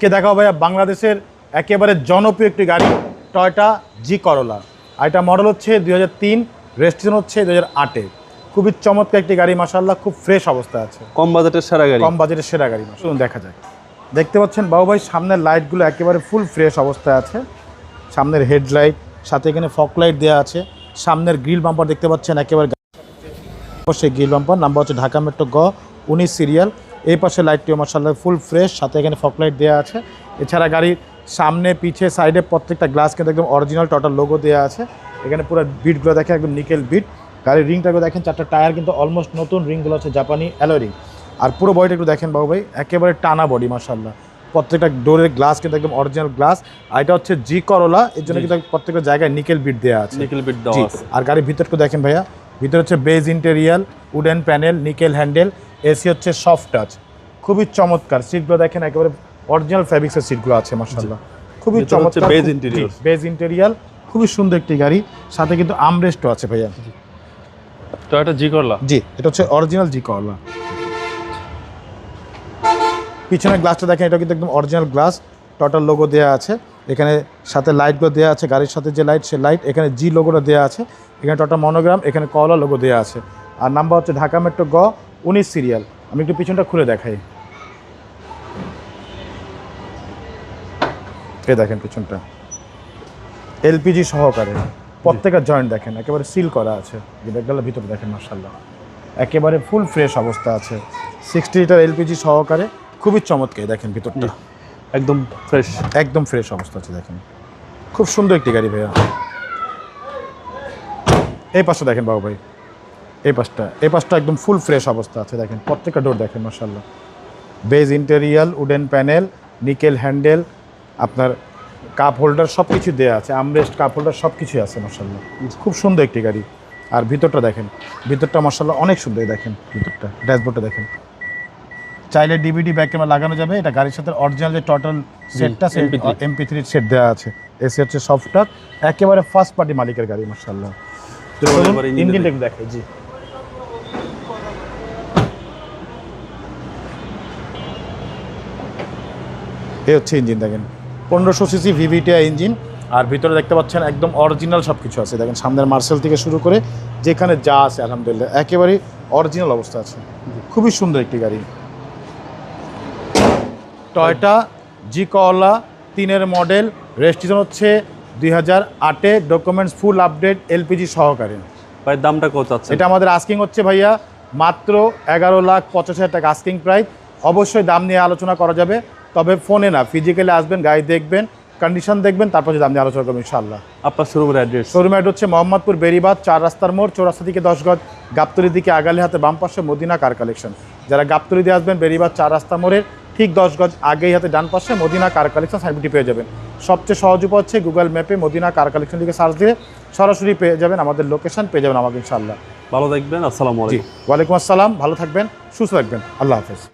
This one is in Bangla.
আজকে দেখাবো ভাইয়া বাংলাদেশের একেবারে জনপ্রিয় একটি গাড়ি টয়োটা জি করোলা। আর এটা মডেল হচ্ছে 2003, রেজিস্ট্রেশন হচ্ছে 2008-এ। খুবই চমৎকার একটি গাড়ি, মাশাআল্লাহ, খুব ফ্রেশ অবস্থায় আছে। কম বাজেটের সেরা গাড়ি। কম বাজেটের সেরা গাড়ি, শুনুন দেখা যায়। দেখতে পাচ্ছেন বাবু ভাই, সামনের লাইটগুলো একেবারে ফুল ফ্রেশ অবস্থায় আছে। সামনের হেডলাইট, সাথে এখানে ফগ লাইট দেওয়া আছে। সামনের গ্রিল বাম্পার দেখতে পাচ্ছেন একেবারে সেই গ্রিল বাম্পার, নাম্বার হচ্ছে ঢাকা মেট্রো গ 19 সিরিয়াল। এই পাশে লাইটটিও মাশাআল্লাহ ফুল ফ্রেশ, সাথে এখানে ফগ লাইট দেওয়া আছে। এছাড়া গাড়ির সামনে পিছে সাইডে প্রত্যেকটা গ্লাস কিন্তু একদম অরিজিনাল টয়োটা লোগো দেওয়া আছে। এখানে পুরো বিটগুলো দেখেন একদম নিকেল বিট। গাড়ির রিংটাকে দেখেন, 4টা টায়ার কিন্তু অলমোস্ট নতুন, রিংগুলো হচ্ছে জাপানি অ্যালয় রিং। আর পুরো বডিটা একটু দেখেন বাবু ভাই, একেবারে টানা বডি মাশাআল্লাহ। প্রত্যেকটা ডোরের গ্লাস কিন্তু একদম অরিজিনাল গ্লাস। আর এটা হচ্ছে জি করোলা, এর জন্য কিন্তু প্রত্যেকটা জায়গায় নিকেল বিট দেওয়া আছে। নিকেল বিট দেওয়া আছে। আর গাড়ির ভিতরটা দেখেন ভাইয়া, ভিতরে হচ্ছে base ইন্টেরিয়াল, wooden panel, nickel handle, AC হচ্ছে সফট টাচ। খুবই চমৎকার। সিটগুলো দেখেন একেবারে অরিজিনাল ফ্যাব্রিক্সের সিটগুলো আছে মাশাআল্লাহ। খুবই চমৎকার বেজ ইন্টেরিয়র। বেজ ইন্টেরিয়াল, খুবই সুন্দর একটি গাড়ি। সাথে কিন্তু আমরেস্টও আছে ভাইয়া। টয়োটা জি করলা। জি, এটা হচ্ছে অরিজিনাল জি করলা। পিছনের গ্লাসটা দেখেন, এটা কিন্তু একদম অরিজিনাল গ্লাস, টয়োটার লোগো দেওয়া আছে। এখানে সাথে লাইটগুলো দেওয়া আছে, গাড়ির সাথে যে লাইট সে লাইট। এখানে জি লোগোটা দেওয়া আছে, এখানে টয়োটা মনোগ্রাম, এখানে করলা লোগো দেওয়া আছে। আর নাম্বার হচ্ছে ঢাকা মেট্রো গ 19 সিরিয়াল। আমি একটু পিছনটা খুলে দেখাই। এ দেখেন পিছনটা এলপিজি সহকারে, প্রত্যেকটা জয়েন্ট দেখেন একেবারে সিল করা আছে। ব্যাগডালার ভিতরে দেখেন মাশাআল্লাহ একেবারে ফুল ফ্রেশ অবস্থা আছে। 60 লিটার এলপিজি সহকারে, খুবই চমৎকার। দেখেন ভিতরটা একদম ফ্রেশ, একদম ফ্রেশ অবস্থা আছে। দেখেন খুব সুন্দর একটি গাড়ি ভাইয়া। এই পাশটা দেখেন বাবু ভাই, এই পাশটা একদম ফুল ফ্রেশ অবস্থা আছে। দেখেন প্রত্যেকটা ডোর দেখেন মাশাআল্লাহ। Base ইন্টেরিয়াল, wooden panel, nickel handle, আপনার কাপ হোল্ডার সব কিছু দেওয়া আছে। আমরেস্ট, কাপ হোল্ডার সব কিছুই আছে মাশাআল্লাহ। খুব সুন্দর একটি গাড়ি। আর ভিতরটা দেখেন, ভিতরটা মাশাআল্লাহ অনেক সুন্দর। দেখেন ভিতরটা, ড্যাশবোর্ডটা দেখেন। চাইলে ডিভিডি ব্যাক ক্যামেরা লাগানো যাবে। এটা গাড়ির সাথে অরিজিনাল যে টোটাল সেটটা, MP3 সেট দেওয়া আছে। এসি হচ্ছে সফট টাচ, একেবারে ফার্স্ট পার্টি মালিকের গাড়ি মাশাআল্লাহ। ইঞ্জিনটা একটু দেখাই। জি, এই হচ্ছে ইঞ্জিন। দেখেন 1500 সিসি VVTi ইঞ্জিন। আর ভিতরে দেখতে পাচ্ছেন একদম অরিজিনাল সব কিছু আছে। দেখেন সামনের মার্সেল থেকে শুরু করে যেখানে যা আছে আলহামদুলিল্লাহ একেবারেই অরিজিনাল অবস্থা আছে। খুবই সুন্দর একটি গাড়ি, টয়োটা জি করলা 3-এর মডেল, রেজিস্ট্রেশন হচ্ছে 2008-এ, ডকুমেন্টস ফুল আপডেট, এলপিজি সহকারে। ভাই দামটা কত আছে? এটা আমাদের আস্কিং হচ্ছে ভাইয়া মাত্র 11,85,000 টাকা আস্কিং প্রাইস। অবশ্যই দাম নিয়ে আলোচনা করা যাবে, তবে ফোনে না, ফিজিক্যালি আসবেন, গাড়ি দেখবেন, কন্ডিশন দেখবেন, তারপর দাম নিয়ে আলোচনা করবেন ইনশাআল্লাহ। আপনার শোরুমের অ্যাড্রেস? শোরুম অ্যাড হচ্ছে মোহাম্মদপুর বেরিবাদ 4 রাস্তার মোড়, চৌরাস্তা থেকে 10 গজ, গাবতলী দিকে আগালে হাতে বাম পাশে মদিনা কার কালেকশন। যারা গাবতলী দিয়ে আসবেন, বেরিবাদ 4 রাস্তা মোড়ের ঠিক 10 গজ আগেই হাতে ডান পাশে মদিনা কার কালেকশন সাইনবোর্ডটি পেয়ে যাবেন। সবচেয়ে সহজ উপায় হচ্ছে গুগল ম্যাপে মদিনা কার কালেকশন লিখে সার্চ দিয়ে সরাসরি পেয়ে যাবেন, আমাদের লোকেশন পেয়ে যাবেন আমাকে ইনশাআল্লাহ। ভালো থাকবেন। আসসালামু আলাইকুম। জি, ওয়ালাইকুম আসসালাম। ভালো থাকবেন, সুস্থ থাকবেন। আল্লাহ হাফেজ।